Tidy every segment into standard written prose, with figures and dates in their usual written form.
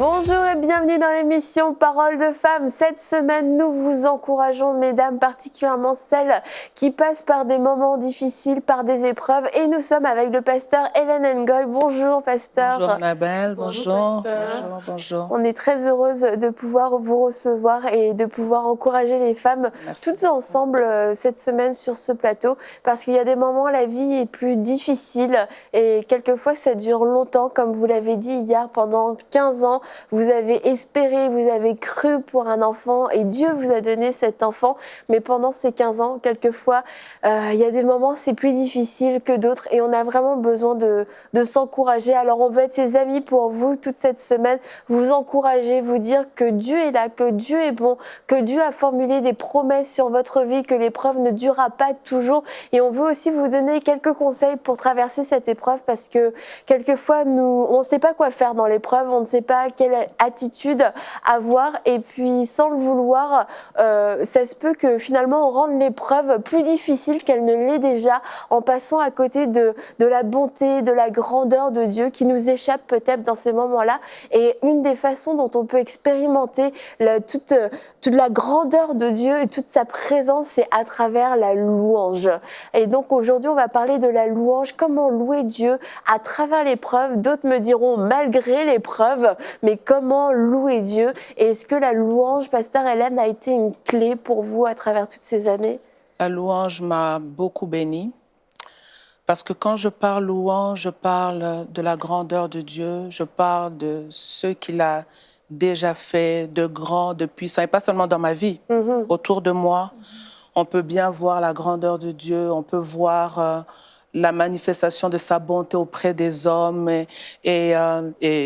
Bonjour et bienvenue dans l'émission Parole de femmes. Cette semaine, nous vous encourageons, mesdames, particulièrement celles qui passent par des moments difficiles, par des épreuves. Et nous sommes avec le pasteur Hélène Ngoy. Bonjour, pasteur. Bonjour, Annabelle. Bonjour. Bonjour. On est très heureuse de pouvoir vous recevoir et de pouvoir encourager les femmes toutes ensemble cette semaine sur ce plateau. Parce qu'il y a des moments où la vie est plus difficile et quelquefois ça dure longtemps. Comme vous l'avez dit hier, pendant 15 ans, vous avez espéré, vous avez cru pour un enfant et Dieu vous a donné cet enfant. Mais pendant ces 15 ans, quelquefois, il y a des moments c'est plus difficile que d'autres et on a vraiment besoin de s'encourager. Alors on veut être ses amis pour vous toute cette semaine, vous encourager, vous dire que Dieu est là, que Dieu est bon, que Dieu a formulé des promesses sur votre vie, que l'épreuve ne durera pas toujours. Et on veut aussi vous donner quelques conseils pour traverser cette épreuve parce que quelquefois, on ne sait pas quoi faire dans l'épreuve, on ne sait pas quelle attitude avoir et puis sans le vouloir, ça se peut que finalement on rende l'épreuve plus difficile qu'elle ne l'est déjà en passant à côté de la bonté, de la grandeur de Dieu qui nous échappe peut-être dans ces moments-là. Et une des façons dont on peut expérimenter toute la grandeur de Dieu et toute sa présence, c'est à travers la louange. Et donc aujourd'hui, on va parler de la louange, comment louer Dieu à travers l'épreuve. D'autres me diront malgré l'épreuve, mais comment louer Dieu? Et est-ce que la louange, pasteur Hélène, a été une clé pour vous à travers toutes ces années? La louange m'a beaucoup bénie. Parce que quand je parle louange, je parle de la grandeur de Dieu, je parle de ce qu'il a déjà fait, de grand, de puissant, et pas seulement dans ma vie, autour de moi. On peut bien voir la grandeur de Dieu, on peut voir la manifestation de sa bonté auprès des hommes et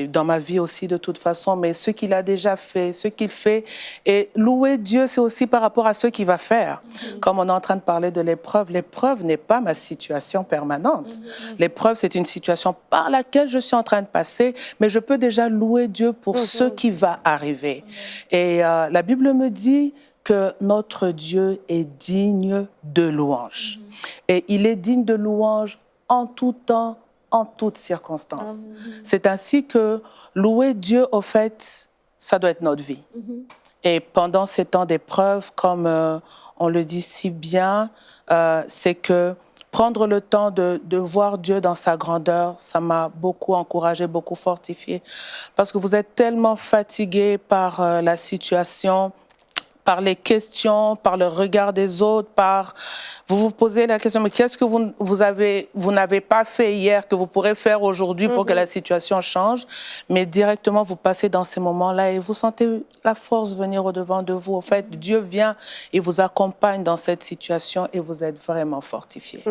dans ma vie aussi de toute façon, mais ce qu'il a déjà fait, ce qu'il fait. Et louer Dieu, c'est aussi par rapport à ce qu'il va faire. Comme on est en train de parler de l'épreuve, l'épreuve n'est pas ma situation permanente. L'épreuve, c'est une situation par laquelle je suis en train de passer, mais je peux déjà louer Dieu pour ce qui va arriver. Et la Bible me dit que notre Dieu est digne de louange. Et il est digne de louange en tout temps, en toutes circonstances. C'est ainsi que louer Dieu, au fait, ça doit être notre vie. Et pendant ces temps d'épreuve, comme on le dit si bien, c'est que prendre le temps de voir Dieu dans sa grandeur, ça m'a beaucoup encouragé, beaucoup fortifié. Parce que vous êtes tellement fatigué par la situation, par les questions, par le regard des autres, vous vous posez la question, mais qu'est-ce que vous n'avez pas fait hier que vous pourrez faire aujourd'hui pour que la situation change? Mais directement, vous passez dans ces moments-là et vous sentez la force venir au-devant de vous. En fait, Dieu vient et vous accompagne dans cette situation et vous êtes vraiment fortifiés.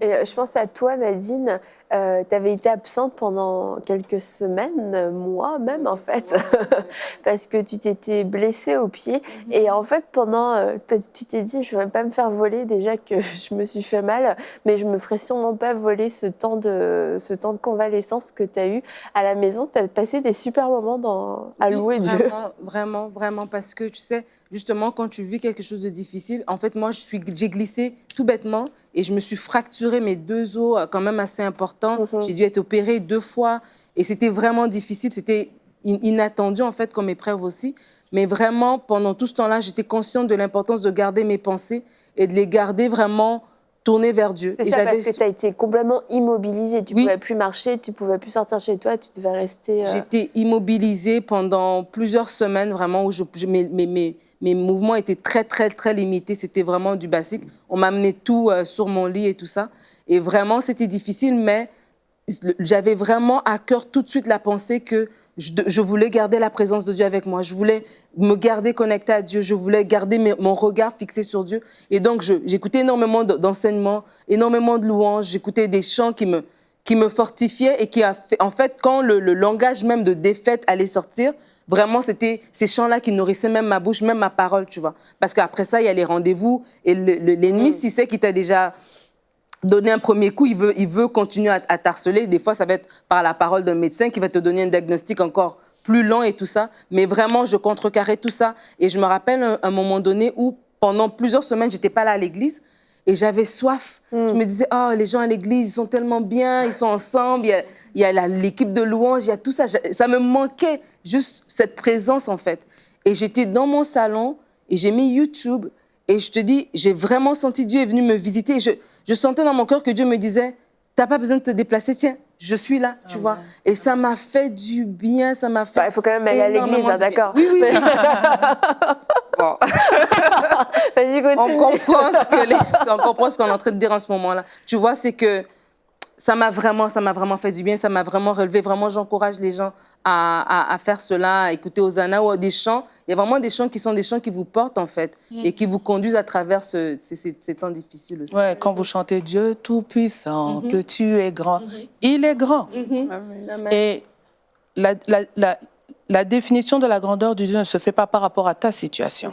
Et je pense à toi, Nadine. Tu avais été absente pendant quelques semaines, mois même en fait, parce que tu t'étais blessée au pied. Et en fait, tu t'es dit, je ne vais pas me faire voler, déjà que je me suis fait mal, mais je ne me ferai sûrement pas voler ce temps de convalescence que tu as eu à la maison. Tu as passé des super moments à louer Dieu. Vraiment, parce que tu sais, justement, quand tu vis quelque chose de difficile, en fait, moi, j'ai glissé tout bêtement et je me suis fracturé mes 2 os quand même assez importants. J'ai dû être opérée 2 fois et c'était vraiment difficile. C'était inattendu, en fait, comme épreuve aussi. Mais vraiment, pendant tout ce temps-là, j'étais consciente de l'importance de garder mes pensées et de les garder vraiment tournées vers Dieu. C'est ça, parce que tu as été complètement immobilisée. Tu ne pouvais plus marcher, tu ne pouvais plus sortir chez toi, tu devais rester... J'étais immobilisée pendant plusieurs semaines, vraiment, où mes mouvements étaient très, très, très limités. C'était vraiment du basique. On m'amenait tout sur mon lit et tout ça. Et vraiment, c'était difficile, mais j'avais vraiment à cœur tout de suite la pensée que je voulais garder la présence de Dieu avec moi. Je voulais me garder connectée à Dieu. Je voulais garder mon regard fixé sur Dieu. Et donc, j'écoutais énormément d'enseignements, énormément de louanges. J'écoutais des chants qui me fortifiaient et qui a fait, en fait, quand le langage même de défaite allait sortir, vraiment, c'était ces chants-là qui nourrissaient même ma bouche, même ma parole, tu vois. Parce qu'après ça, il y a les rendez-vous et l'ennemi, s'il sait qu'il t'a déjà donné un premier coup, il veut continuer à t'harceler. Des fois, ça va être par la parole d'un médecin qui va te donner un diagnostic encore plus lent et tout ça. Mais vraiment, je contrecarrais tout ça. Et je me rappelle un moment donné où, pendant plusieurs semaines, je n'étais pas là à l'église. Et j'avais soif. Je me disais, oh, les gens à l'église, ils sont tellement bien, ils sont ensemble, il y a l'équipe de louanges, il y a tout ça. Ça me manquait. juste cette présence, en fait. Et j'étais dans mon salon et j'ai mis YouTube et je te dis, j'ai vraiment senti Dieu est venu me visiter. Et je sentais dans mon cœur que Dieu me disait, t'as pas besoin de te déplacer, tiens, je suis là, tu vois. Et ça m'a fait du bien, ça m'a fait... Il faut quand même aller à l'église, hein, d'accord. Oui, oui. Bon. Vas-y, continue. On comprend ce qu'on est en train de dire en ce moment-là. Tu vois, c'est que ça m'a vraiment fait du bien, ça m'a vraiment relevé. Vraiment, j'encourage les gens à faire cela, à écouter Hosanna ou des chants. Il y a vraiment des chants qui sont des chants qui vous portent, en fait, et qui vous conduisent à travers ces temps difficiles aussi. Ouais, quand vous chantez Dieu Tout-Puissant, que tu es grand, il est grand. Amen. Et la définition de la grandeur de Dieu ne se fait pas par rapport à ta situation.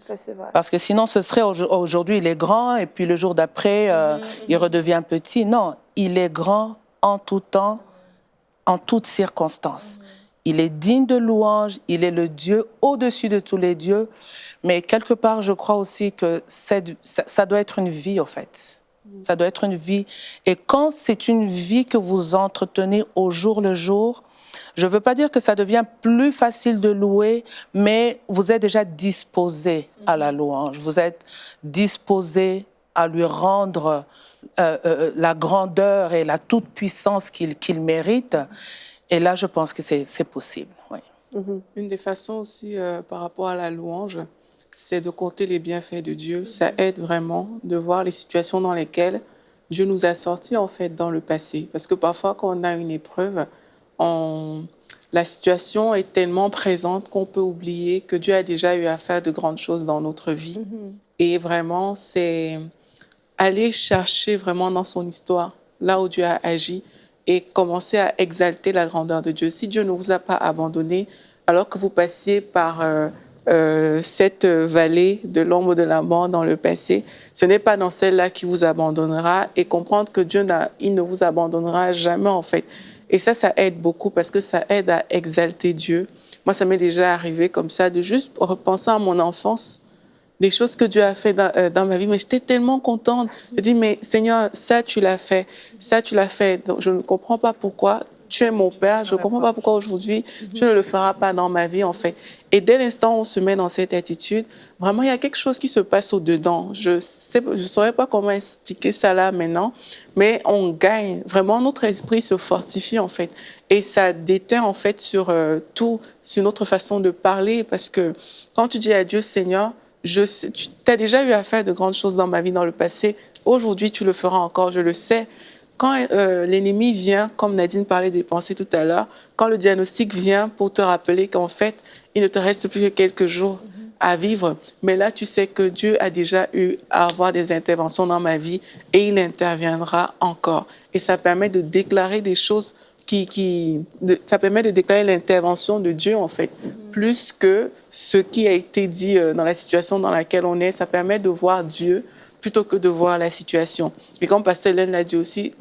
Ça, c'est vrai. Parce que sinon, ce serait aujourd'hui, il est grand, et puis le jour d'après, il redevient petit. Non, il est grand en tout temps, en toutes circonstances. Il est digne de louange, il est le Dieu au-dessus de tous les dieux. Mais quelque part, je crois aussi que ça doit être une vie, en fait. Ça doit être une vie. Et quand c'est une vie que vous entretenez au jour le jour, je ne veux pas dire que ça devient plus facile de louer, mais vous êtes déjà disposé à la louange. Vous êtes disposé à lui rendre la grandeur et la toute-puissance qu'il mérite. Et là, je pense que c'est possible. Oui. Une des façons aussi par rapport à la louange, c'est de compter les bienfaits de Dieu. Ça aide vraiment de voir les situations dans lesquelles Dieu nous a sortis en fait dans le passé. Parce que parfois, quand on a une épreuve, la situation est tellement présente qu'on peut oublier que Dieu a déjà eu à faire de grandes choses dans notre vie. Et vraiment, c'est aller chercher vraiment dans son histoire, là où Dieu a agi, et commencer à exalter la grandeur de Dieu. Si Dieu ne vous a pas abandonné, alors que vous passiez par cette vallée de l'ombre de la mort dans le passé, ce n'est pas dans celle-là qu'il vous abandonnera, et comprendre que Dieu il ne vous abandonnera jamais en fait. Et ça aide beaucoup parce que ça aide à exalter Dieu. Moi, ça m'est déjà arrivé comme ça, de juste repenser à mon enfance, des choses que Dieu a fait dans ma vie, mais j'étais tellement contente. Je dis, mais Seigneur, ça tu l'as fait, ça tu l'as fait. Donc, je ne comprends pas pourquoi tu es mon Père, je ne comprends pas pourquoi aujourd'hui tu ne le feras pas dans ma vie en fait. Et dès l'instant où on se met dans cette attitude, vraiment il y a quelque chose qui se passe au-dedans. Je saurais pas comment expliquer ça là maintenant, mais on gagne. Vraiment notre esprit se fortifie en fait. Et ça déteint en fait sur sur notre façon de parler, parce que quand tu dis à Dieu, Seigneur, tu as déjà eu à faire de grandes choses dans ma vie dans le passé, aujourd'hui tu le feras encore, je le sais. Quand l'ennemi vient, comme Nadine parlait des pensées tout à l'heure, quand le diagnostic vient pour te rappeler qu'en fait, il ne te reste plus que quelques jours à vivre, mais là, tu sais que Dieu a déjà eu à avoir des interventions dans ma vie et il interviendra encore. Et ça permet de déclarer des choses ça permet de déclarer l'intervention de Dieu, en fait, plus que ce qui a été dit dans la situation dans laquelle on est. Ça permet de voir Dieu plutôt que de voir la situation. Et comme Pasteur Hélène l'a dit aussi,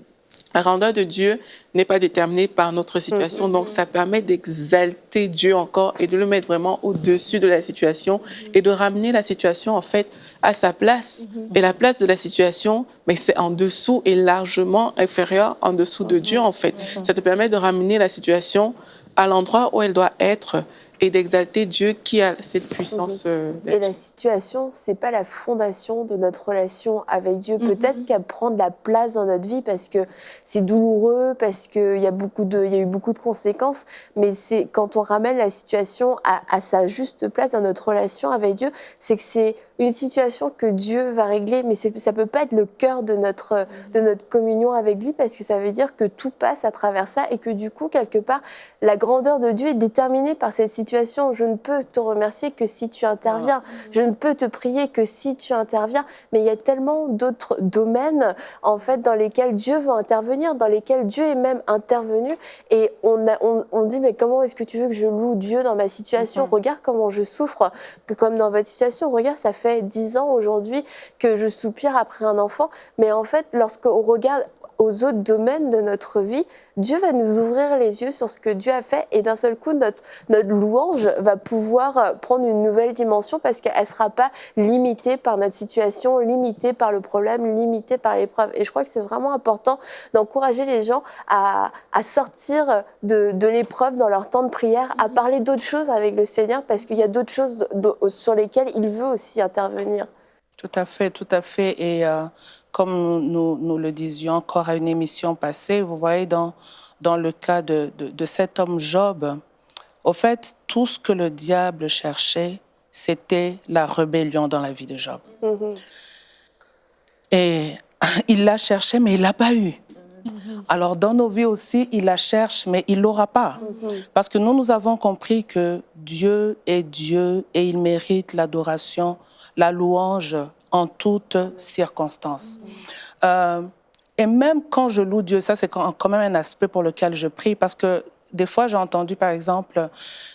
la grandeur de Dieu n'est pas déterminée par notre situation. Donc, ça permet d'exalter Dieu encore et de le mettre vraiment au-dessus de la situation et de ramener la situation, en fait, à sa place. Et la place de la situation, mais c'est en dessous et largement inférieur en dessous de Dieu, en fait. Ça te permet de ramener la situation à l'endroit où elle doit être et d'exalter Dieu qui a cette puissance. Et la situation, c'est pas la fondation de notre relation avec Dieu. Peut-être qu'elle prend de la place dans notre vie parce que c'est douloureux, parce qu'il y a eu beaucoup de conséquences, mais c'est quand on ramène la situation à sa juste place dans notre relation avec Dieu, c'est que c'est une situation que Dieu va régler, mais ça peut pas être le cœur de notre communion avec lui, parce que ça veut dire que tout passe à travers ça et que du coup, quelque part, la grandeur de Dieu est déterminée par cette situation. Je ne peux te remercier que si tu interviens. Je ne peux te prier que si tu interviens. Mais il y a tellement d'autres domaines, en fait, dans lesquels Dieu veut intervenir, dans lesquels Dieu est même intervenu. Et on dit, mais comment est-ce que tu veux que je loue Dieu dans ma situation? Regarde comment je souffre, comme dans votre situation. Regarde, ça fait 10 ans aujourd'hui que je soupire après un enfant. Mais en fait, lorsqu'on regarde aux autres domaines de notre vie, Dieu va nous ouvrir les yeux sur ce que Dieu a fait et d'un seul coup, notre louange va pouvoir prendre une nouvelle dimension parce qu'elle ne sera pas limitée par notre situation, limitée par le problème, limitée par l'épreuve. Et je crois que c'est vraiment important d'encourager les gens à sortir de l'épreuve dans leur temps de prière, à parler d'autres choses avec le Seigneur parce qu'il y a d'autres choses sur lesquelles il veut aussi intervenir. Tout à fait, tout à fait. Et comme nous le disions encore à une émission passée, vous voyez, dans le cas de cet homme Job, au fait, tout ce que le diable cherchait, c'était la rébellion dans la vie de Job. Mm-hmm. Et il l'a cherché, mais il ne l'a pas eu. Mm-hmm. Alors, dans nos vies aussi, il la cherche, mais il ne l'aura pas. Mm-hmm. Parce que nous avons compris que Dieu est Dieu et il mérite l'adoration, la louange en toutes circonstances. Et même quand je loue Dieu, ça c'est quand même un aspect pour lequel je prie, parce que des fois j'ai entendu par exemple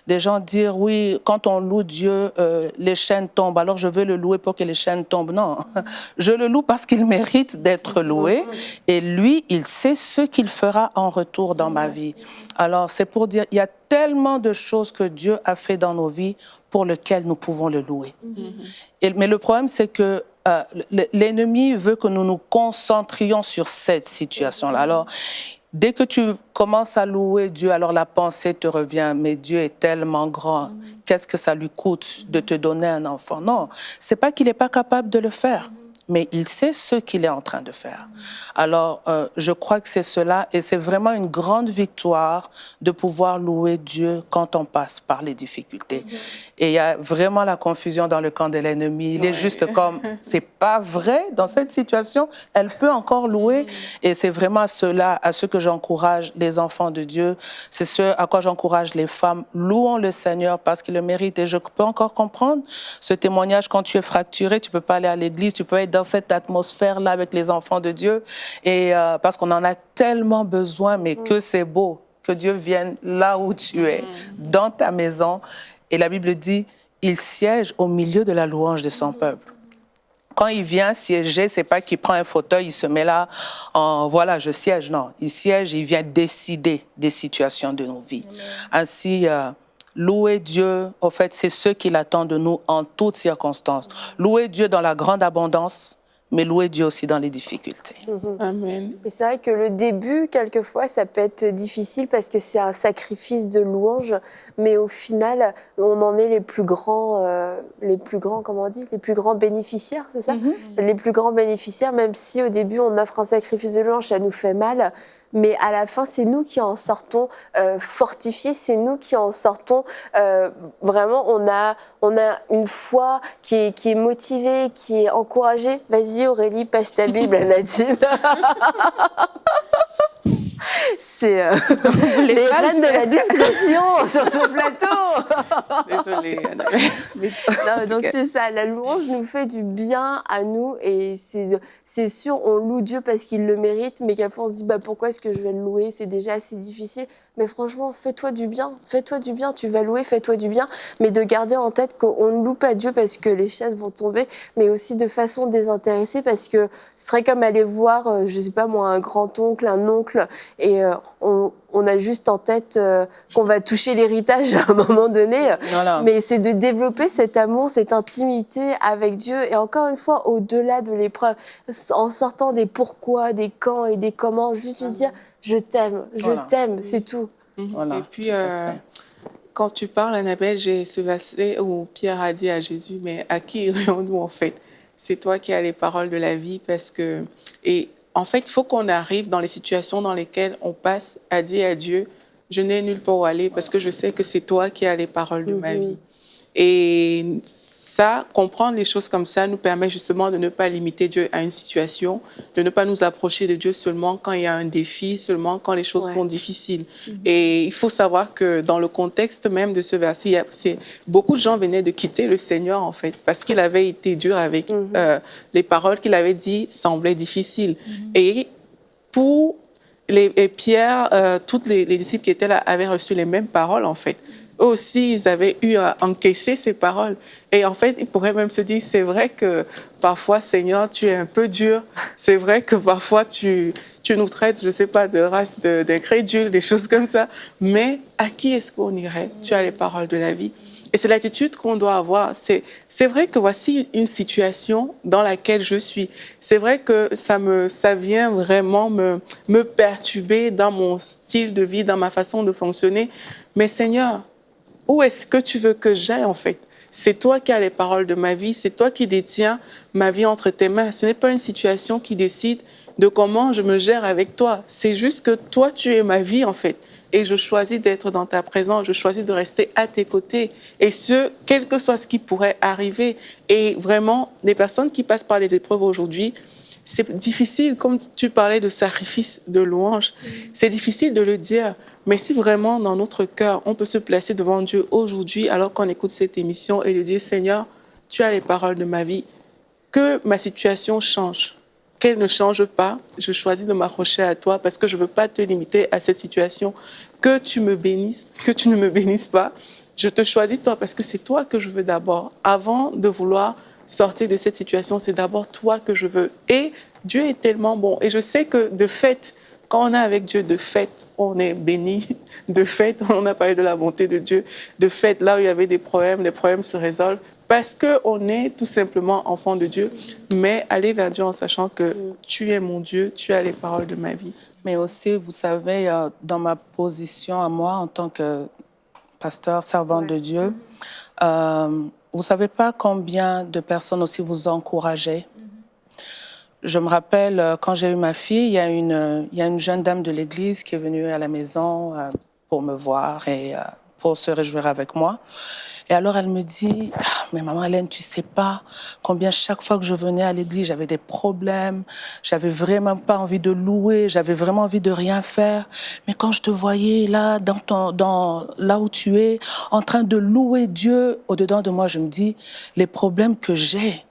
des gens dire oui, quand on loue Dieu, les chaînes tombent, alors je veux le louer pour que les chaînes tombent. Non, je le loue parce qu'il mérite d'être loué et lui, il sait ce qu'il fera en retour dans ma vie. Alors c'est pour dire, il y a tellement de choses que Dieu a fait dans nos vies pour lesquelles nous pouvons le louer. Mais le problème, c'est que l'ennemi veut que nous nous concentrions sur cette situation-là. Alors, dès que tu commences à louer Dieu, alors la pensée te revient, mais Dieu est tellement grand, qu'est-ce que ça lui coûte de te donner un enfant? Non, c'est pas qu'il n'est pas capable de le faire, mais il sait ce qu'il est en train de faire. Alors, je crois que c'est cela, et c'est vraiment une grande victoire de pouvoir louer Dieu quand on passe par les difficultés. Et il y a vraiment la confusion dans le camp de l'ennemi. Il est juste comme, c'est pas vrai, dans cette situation, elle peut encore louer. Et c'est vraiment à cela, à ce que j'encourage les enfants de Dieu. C'est ce à quoi j'encourage les femmes. Louons le Seigneur parce qu'il le mérite. Et je peux encore comprendre ce témoignage quand tu es fracturé, tu peux pas aller à l'église, tu peux être dans cette atmosphère-là avec les enfants de Dieu. Et parce qu'on en a tellement besoin, mais que c'est beau que Dieu vienne là où tu es, dans ta maison. Et la Bible dit, il siège au milieu de la louange de son peuple. Quand il vient siéger, c'est pas qu'il prend un fauteuil, il se met là, voilà, je siège. Non, il siège, il vient décider des situations de nos vies. Ainsi, louer Dieu, au fait, c'est ce qu'il attend de nous en toutes circonstances. Louer Dieu dans la grande abondance, mais louer Dieu aussi dans les difficultés. Amen. Et c'est vrai que le début, quelquefois, ça peut être difficile parce que c'est un sacrifice de louange, mais au final, on en est les plus grands, comment on dit, les plus grands bénéficiaires, c'est ça? Les plus grands bénéficiaires, même si au début, on offre un sacrifice de louange, ça nous fait mal. Mais à la fin, c'est nous qui en sortons fortifiés, c'est nous qui en sortons vraiment, on a une foi qui est motivée, qui est encouragée. Vas-y Aurélie, passe ta Bible à Nadine. C'est les reines de la discrétion sur ce plateau. Désolée, Anna. Non, donc c'est ça, la louange nous fait du bien à nous et c'est sûr, on loue Dieu parce qu'il le mérite, mais qu'à fois on se dit pourquoi est-ce que je vais le louer, c'est déjà assez difficile. Mais franchement, fais-toi du bien, tu vas louer, fais-toi du bien, mais de garder en tête qu'on ne loue pas Dieu parce que les chaînes vont tomber, mais aussi de façon désintéressée parce que ce serait comme aller voir, je sais pas moi, un grand-oncle, un oncle, et on a juste en tête qu'on va toucher l'héritage à un moment donné, voilà. Mais c'est de développer cet amour, cette intimité avec Dieu, et encore une fois, au-delà de l'épreuve, en sortant des pourquoi, des quand et des comment, juste lui dire je t'aime, c'est tout. Voilà, et puis, quand tu parles, Annabelle, j'ai ce verset où Pierre a dit à Jésus, mais à qui irions-nous en fait? C'est toi qui as les paroles de la vie, parce que... Et en fait, il faut qu'on arrive dans les situations dans lesquelles on passe à dire à Dieu, je n'ai nulle part où aller, parce que je sais que c'est toi qui as les paroles de ma vie. Et ça, comprendre les choses comme ça nous permet justement de ne pas limiter Dieu à une situation, de ne pas nous approcher de Dieu seulement quand il y a un défi, seulement quand les choses sont difficiles. Et il faut savoir que dans le contexte même de ce verset, beaucoup de gens venaient de quitter le Seigneur en fait, parce qu'il avait été dur avec les paroles qu'il avait dit semblaient difficiles. Et pour Pierre, tous les disciples qui étaient là avaient reçu les mêmes paroles en fait. Eux aussi, ils avaient eu à encaisser ces paroles. Et en fait, ils pourraient même se dire, c'est vrai que parfois, Seigneur, tu es un peu dur. C'est vrai que parfois, tu tu nous traites, je ne sais pas, de race d'incrédules, des choses comme ça. Mais à qui est-ce qu'on irait? Tu as les paroles de la vie. Et c'est l'attitude qu'on doit avoir. C'est vrai que voici une situation dans laquelle je suis. C'est vrai que ça vient vraiment me perturber dans mon style de vie, dans ma façon de fonctionner. Mais Seigneur, où est-ce que tu veux que j'aille en fait? C'est toi qui as les paroles de ma vie, c'est toi qui détiens ma vie entre tes mains. Ce n'est pas une situation qui décide de comment je me gère avec toi. C'est juste que toi, tu es ma vie en fait. Et je choisis d'être dans ta présence, je choisis de rester à tes côtés. Et ce, quel que soit ce qui pourrait arriver. Et vraiment, les personnes qui passent par les épreuves aujourd'hui, c'est difficile, comme tu parlais de sacrifice, de louange, c'est difficile de le dire. Mais si vraiment, dans notre cœur, on peut se placer devant Dieu aujourd'hui, alors qu'on écoute cette émission, et lui dire, Seigneur, tu as les paroles de ma vie, que ma situation change, qu'elle ne change pas, je choisis de m'accrocher à toi parce que je ne veux pas te limiter à cette situation. Que tu me bénisses, que tu ne me bénisses pas, je te choisis toi parce que c'est toi que je veux d'abord. Avant de vouloir sortir de cette situation, c'est d'abord toi que je veux. Et Dieu est tellement bon. Et je sais que de fait, quand on est avec Dieu, de fait, on est béni. De fait, on a parlé de la bonté de Dieu. De fait, là où il y avait des problèmes, les problèmes se résolvent parce qu'on est tout simplement enfant de Dieu. Mais aller vers Dieu en sachant que tu es mon Dieu, tu as les paroles de ma vie. Mais aussi, vous savez, dans ma position à moi en tant que pasteur, servant de Dieu, vous ne savez pas combien de personnes aussi vous encourageaient. Je me rappelle, quand j'ai eu ma fille, il y a une jeune dame de l'église qui est venue à la maison pour me voir et pour se réjouir avec moi. Et alors, elle me dit, mais maman Hélène, tu sais pas combien chaque fois que je venais à l'église, j'avais des problèmes, j'avais vraiment pas envie de louer, j'avais vraiment envie de rien faire. Mais quand je te voyais là, là où tu es, en train de louer Dieu, au-dedans de moi, je me dis, les problèmes que j'ai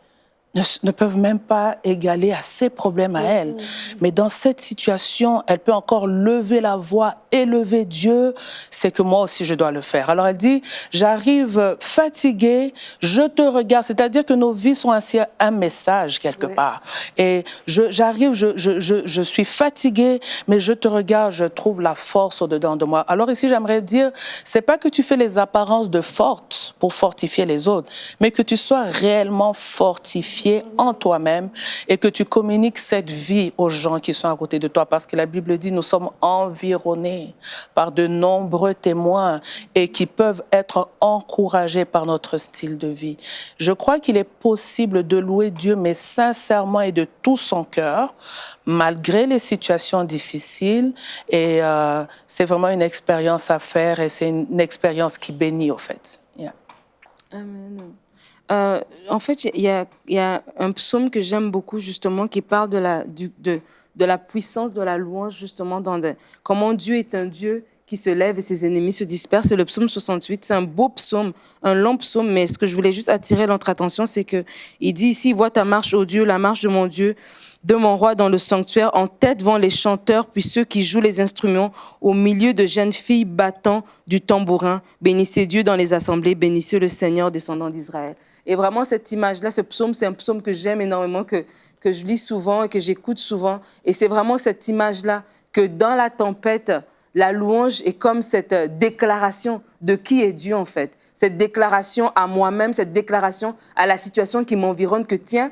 ne peuvent même pas égaler à ses problèmes à elle. Mais dans cette situation, elle peut encore lever la voix, élever Dieu, c'est que moi aussi je dois le faire. Alors elle dit, j'arrive fatiguée, je te regarde, c'est-à-dire que nos vies sont ainsi un message quelque part. Et j'arrive, je suis fatiguée, mais je te regarde, je trouve la force au-dedans de moi. Alors ici, j'aimerais dire, c'est pas que tu fais les apparences de forte pour fortifier les autres, mais que tu sois réellement fortifié en toi-même et que tu communiques cette vie aux gens qui sont à côté de toi. Parce que la Bible dit, nous sommes environnés par de nombreux témoins et qui peuvent être encouragés par notre style de vie. Je crois qu'il est possible de louer Dieu, mais sincèrement et de tout son cœur, malgré les situations difficiles. Et c'est vraiment une expérience à faire et c'est une expérience qui bénit, au fait. Yeah. Amen. En fait, il y a un psaume que j'aime beaucoup, justement, qui parle de la puissance de la louange, justement, comment Dieu est un Dieu qui se lève et ses ennemis se dispersent. C'est le psaume 68. C'est un beau psaume, un long psaume, mais ce que je voulais juste attirer notre attention, c'est qu'il dit ici, vois ta marche, ô Dieu, la marche de mon Dieu, de mon roi dans le sanctuaire, en tête vont les chanteurs, puis ceux qui jouent les instruments, au milieu de jeunes filles battant du tambourin. Bénissez Dieu dans les assemblées, bénissez le Seigneur descendant d'Israël. Et vraiment, cette image-là, ce psaume, c'est un psaume que j'aime énormément, que je lis souvent et que j'écoute souvent. Et c'est vraiment cette image-là que dans la tempête, la louange est comme cette déclaration de qui est Dieu, en fait. Cette déclaration à moi-même, cette déclaration à la situation qui m'environne, que tiens,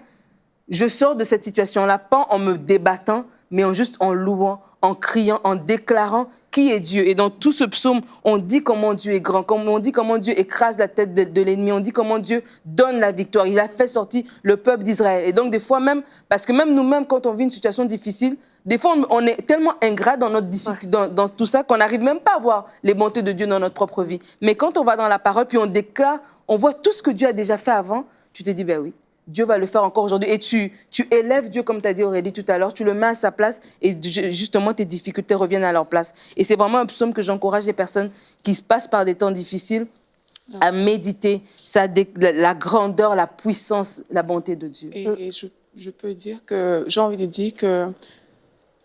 je sors de cette situation-là, pas en me débattant, mais juste en louant, en criant, en déclarant qui est Dieu. Et dans tout ce psaume, on dit comment Dieu est grand, on dit comment Dieu écrase la tête de l'ennemi, on dit comment Dieu donne la victoire. Il a fait sortir le peuple d'Israël. Et donc des fois même, parce que même nous-mêmes, quand on vit une situation difficile, des fois on est tellement ingrat dans notre difficulté, dans tout ça, qu'on n'arrive même pas à voir les bontés de Dieu dans notre propre vie. Mais quand on va dans la parole, puis on déclare, on voit tout ce que Dieu a déjà fait avant, tu te dis, ben oui, Dieu va le faire encore aujourd'hui. Et tu élèves Dieu, comme tu as dit Aurélie tout à l'heure, tu le mets à sa place et justement tes difficultés reviennent à leur place. Et c'est vraiment un psaume que j'encourage les personnes qui se passent par des temps difficiles à méditer la grandeur, la puissance, la bonté de Dieu. Et je peux dire que, j'ai envie de dire que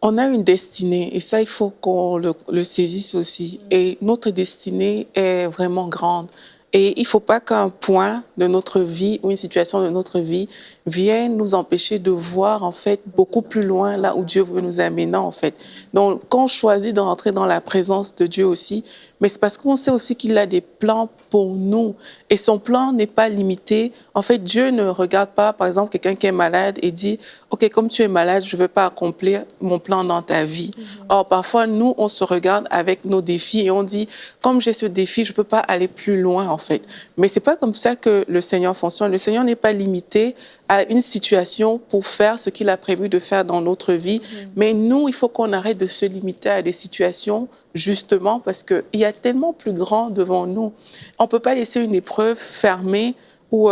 on a une destinée et ça, il faut qu'on le saisisse aussi. Et notre destinée est vraiment grande. Et il ne faut pas qu'un point de notre vie ou une situation de notre vie vienne nous empêcher de voir, en fait, beaucoup plus loin là où Dieu veut nous amener, en fait. Donc, quand on choisit de rentrer dans la présence de Dieu aussi, mais c'est parce qu'on sait aussi qu'il a des plans pour nous. Et son plan n'est pas limité. En fait, Dieu ne regarde pas, par exemple, quelqu'un qui est malade et dit, OK, comme tu es malade, je ne vais pas accomplir mon plan dans ta vie. Or, parfois, nous, on se regarde avec nos défis et on dit, comme j'ai ce défi, je ne peux pas aller plus loin, en fait. Mais ce n'est pas comme ça que le Seigneur fonctionne. Le Seigneur n'est pas limité à une situation pour faire ce qu'il a prévu de faire dans notre vie. Mais nous, il faut qu'on arrête de se limiter à des situations, justement, parce qu'il y a tellement plus grand devant nous. On ne peut pas laisser une épreuve fermer ou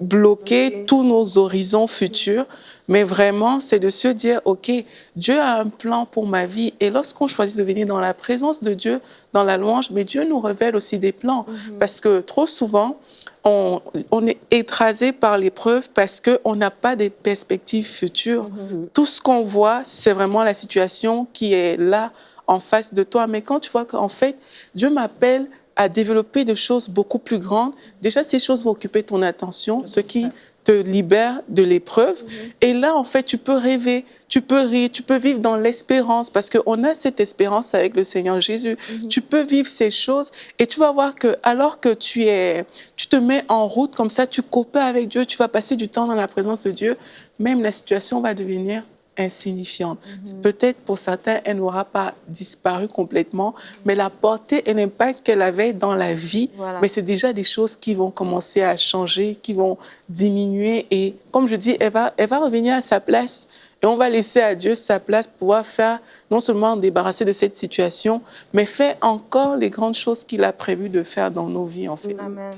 bloquer tous nos horizons futurs. Mais vraiment, c'est de se dire, OK, Dieu a un plan pour ma vie. Et lorsqu'on choisit de venir dans la présence de Dieu, dans la louange, mais Dieu nous révèle aussi des plans. Parce que trop souvent, on est écrasé par l'épreuve parce qu'on n'a pas de perspectives futures. Tout ce qu'on voit, c'est vraiment la situation qui est là, en face de toi. Mais quand tu vois qu'en fait, Dieu m'appelle à développer des choses beaucoup plus grandes, déjà, ces choses vont occuper ton attention, ce qui te libère de l'épreuve. Et là, en fait, tu peux rêver, tu peux rire, tu peux vivre dans l'espérance, parce qu'on a cette espérance avec le Seigneur Jésus. Tu peux vivre ces choses et tu vas voir que alors que tu te mets en route comme ça, tu coopères avec Dieu, tu vas passer du temps dans la présence de Dieu, même la situation va devenir insignifiante. Peut-être pour certains, elle n'aura pas disparu complètement, mais la portée et l'impact qu'elle avait dans la vie, mais c'est déjà des choses qui vont commencer à changer, qui vont diminuer. Et comme je dis, elle va revenir à sa place. Et on va laisser à Dieu sa place pour pouvoir faire, non seulement débarrasser de cette situation, mais faire encore les grandes choses qu'il a prévu de faire dans nos vies, en fait. Amen.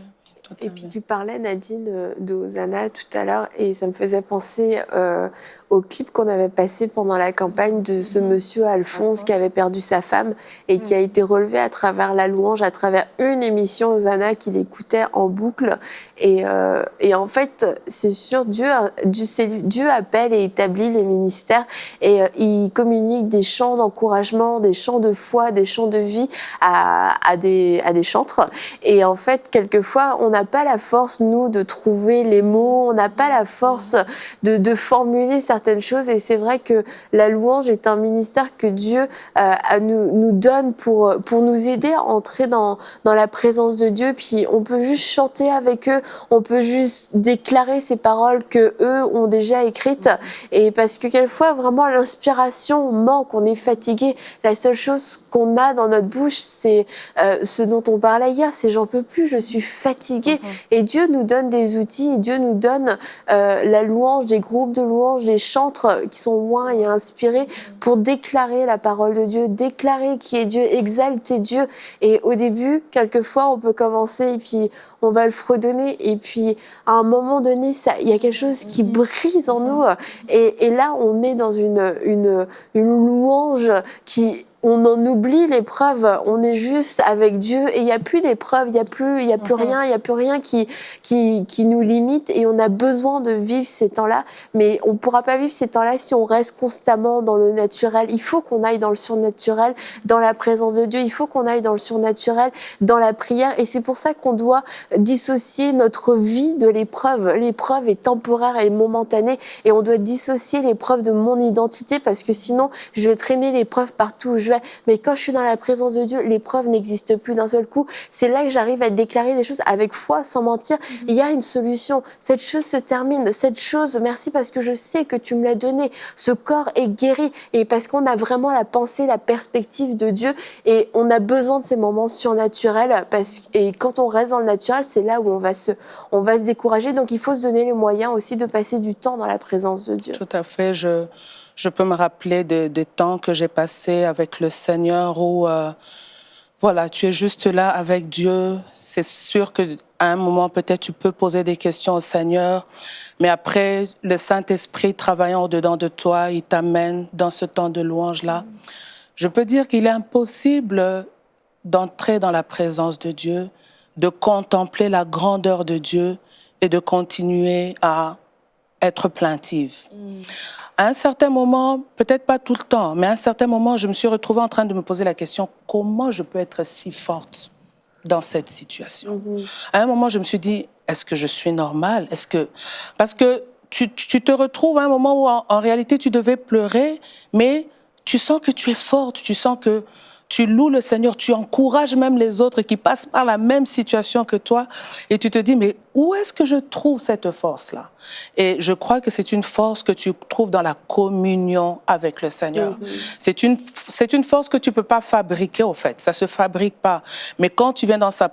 Et puis tu parlais, Nadine, de Hosanna tout à l'heure, et ça me faisait penser au clip qu'on avait passé pendant la campagne de ce monsieur Alphonse qui avait perdu sa femme et qui a été relevé à travers la louange, à travers une émission Hosanna qu'il écoutait en boucle. Et en fait, c'est sûr, Dieu appelle et établit les ministères et il communique des chants d'encouragement, des chants de foi, des chants de vie à des chantres. Et en fait, quelquefois, on n'a pas la force, nous, de trouver les mots, on n'a pas la force de formuler certaines choses. Et c'est vrai que la louange est un ministère que Dieu nous donne pour nous aider à entrer dans la présence de Dieu. Puis on peut juste chanter avec eux, on peut juste déclarer ces paroles que eux ont déjà écrites. Et parce que quelquefois, vraiment, l'inspiration manque, on est fatigué. La seule chose qu'on a dans notre bouche, c'est ce dont on parlait hier, c'est j'en peux plus, je suis fatiguée. Et Dieu nous donne des outils, et Dieu nous donne la louange, des groupes de louange, des chantres qui sont loin et inspirés pour déclarer la parole de Dieu, déclarer qui est Dieu, exalter Dieu. Et au début, quelquefois, on peut commencer et puis on va le fredonner. Et puis, à un moment donné, il y a quelque chose qui brise en nous. Et là, on est dans une louange qui... On en oublie l'épreuve, on est juste avec Dieu et il n'y a plus d'épreuve, il n'y a plus rien qui nous limite et on a besoin de vivre ces temps-là, mais on ne pourra pas vivre ces temps-là si on reste constamment dans le naturel. Il faut qu'on aille dans le surnaturel, dans la présence de Dieu, il faut qu'on aille dans le surnaturel, dans la prière et c'est pour ça qu'on doit dissocier notre vie de l'épreuve. L'épreuve est temporaire et momentanée et on doit dissocier l'épreuve de mon identité parce que sinon je vais traîner l'épreuve partout où je vais. Mais quand je suis dans la présence de Dieu, l'épreuve n'existe plus d'un seul coup. C'est là que j'arrive à déclarer des choses avec foi, sans mentir. Il y a une solution. Cette chose se termine. Cette chose, merci parce que je sais que tu me l'as donné. Ce corps est guéri. Et parce qu'on a vraiment la pensée, la perspective de Dieu. Et on a besoin de ces moments surnaturels. Et quand on reste dans le naturel, c'est là où on va se décourager. Donc il faut se donner les moyens aussi de passer du temps dans la présence de Dieu. Tout à fait. Je peux me rappeler des temps que j'ai passés avec le Seigneur où, voilà, tu es juste là avec Dieu. C'est sûr qu'à un moment, peut-être, tu peux poser des questions au Seigneur, mais après, le Saint-Esprit travaillant au-dedans de toi, il t'amène dans ce temps de louange-là. Je peux dire qu'il est impossible d'entrer dans la présence de Dieu, de contempler la grandeur de Dieu et de continuer à être plaintive. À un certain moment, peut-être pas tout le temps, mais à un certain moment, je me suis retrouvée en train de me poser la question, comment je peux être si forte dans cette situation. À un moment, je me suis dit, est-ce que je suis normale? Parce que tu te retrouves à un moment où, en réalité, tu devais pleurer, mais tu sens que tu es forte, tu sens que tu loues le Seigneur, tu encourages même les autres qui passent par la même situation que toi, et tu te dis, mais où est-ce que je trouve cette force-là? Et je crois que c'est une force que tu trouves dans la communion avec le Seigneur. C'est une force que tu ne peux pas fabriquer, au fait. Ça ne se fabrique pas. Mais quand tu viens dans sa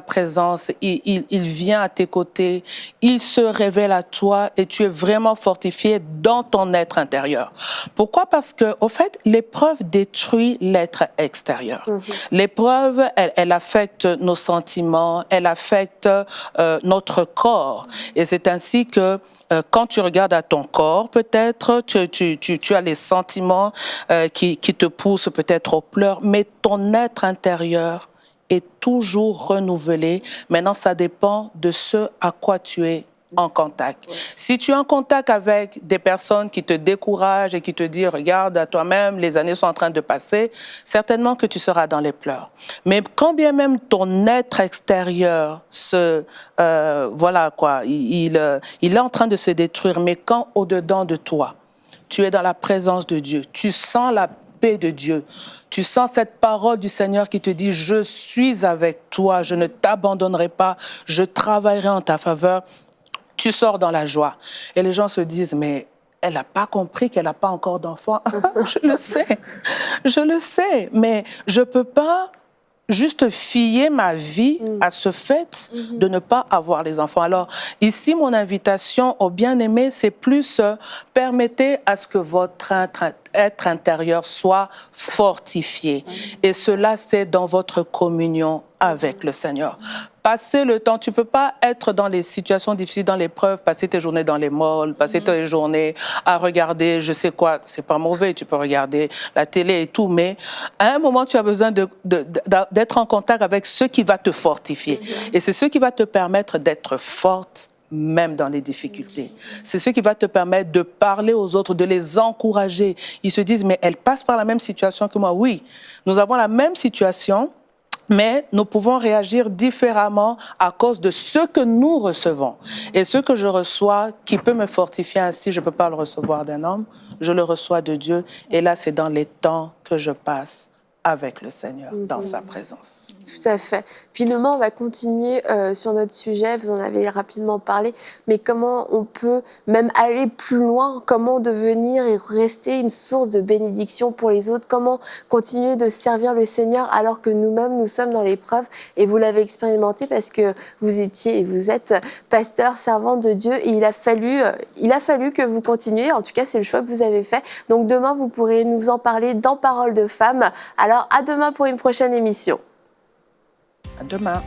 présence, il vient à tes côtés, il se révèle à toi et tu es vraiment fortifié dans ton être intérieur. Pourquoi? Parce que, au fait, l'épreuve détruit l'être extérieur. L'épreuve, elle affecte nos sentiments, elle affecte notre corps. Et c'est ainsi que quand tu regardes à ton corps, peut-être, tu as les sentiments qui te poussent peut-être aux pleurs, mais ton être intérieur est toujours renouvelé. Maintenant, ça dépend de ce à quoi tu es en contact. Si tu es en contact avec des personnes qui te découragent et qui te disent « Regarde à toi-même, les années sont en train de passer », certainement que tu seras dans les pleurs. Mais quand bien même ton être extérieur voilà quoi, il est en train de se détruire, mais quand au-dedans de toi, tu es dans la présence de Dieu, tu sens la paix de Dieu, tu sens cette parole du Seigneur qui te dit « Je suis avec toi, je ne t'abandonnerai pas, je travaillerai en ta faveur », tu sors dans la joie. Et les gens se disent, mais elle n'a pas compris qu'elle n'a pas encore d'enfant. Je le sais, mais je ne peux pas juste fier ma vie à ce fait de ne pas avoir les enfants. Alors, ici, mon invitation aux bien-aimés, c'est plus permettez à ce que votre être intérieur soit fortifié. Et cela, c'est dans votre communion avec le Seigneur. Passez le temps, tu ne peux pas être dans les situations difficiles, dans l'épreuve, passer tes journées dans les malls, passer tes journées à regarder, je sais quoi, c'est pas mauvais, tu peux regarder la télé et tout, mais à un moment, tu as besoin d'être en contact avec ce qui va te fortifier. Et c'est ce qui va te permettre d'être forte, même dans les difficultés. C'est ce qui va te permettre de parler aux autres, de les encourager. Ils se disent, mais elle passe par la même situation que moi. Oui, nous avons la même situation, mais nous pouvons réagir différemment à cause de ce que nous recevons. Et ce que je reçois, qui peut me fortifier ainsi, je ne peux pas le recevoir d'un homme, je le reçois de Dieu. Et là, c'est dans les temps que je passe avec le Seigneur, dans sa présence. Tout à fait. Finalement, on va continuer sur notre sujet, vous en avez rapidement parlé, mais comment on peut même aller plus loin, comment devenir et rester une source de bénédiction pour les autres, comment continuer de servir le Seigneur alors que nous-mêmes, nous sommes dans l'épreuve, et vous l'avez expérimenté parce que vous étiez et vous êtes pasteur, servant de Dieu, et il a fallu que vous continuiez, en tout cas c'est le choix que vous avez fait. Donc demain, vous pourrez nous en parler dans Parole de Femme. Alors, à demain pour une prochaine émission. À demain.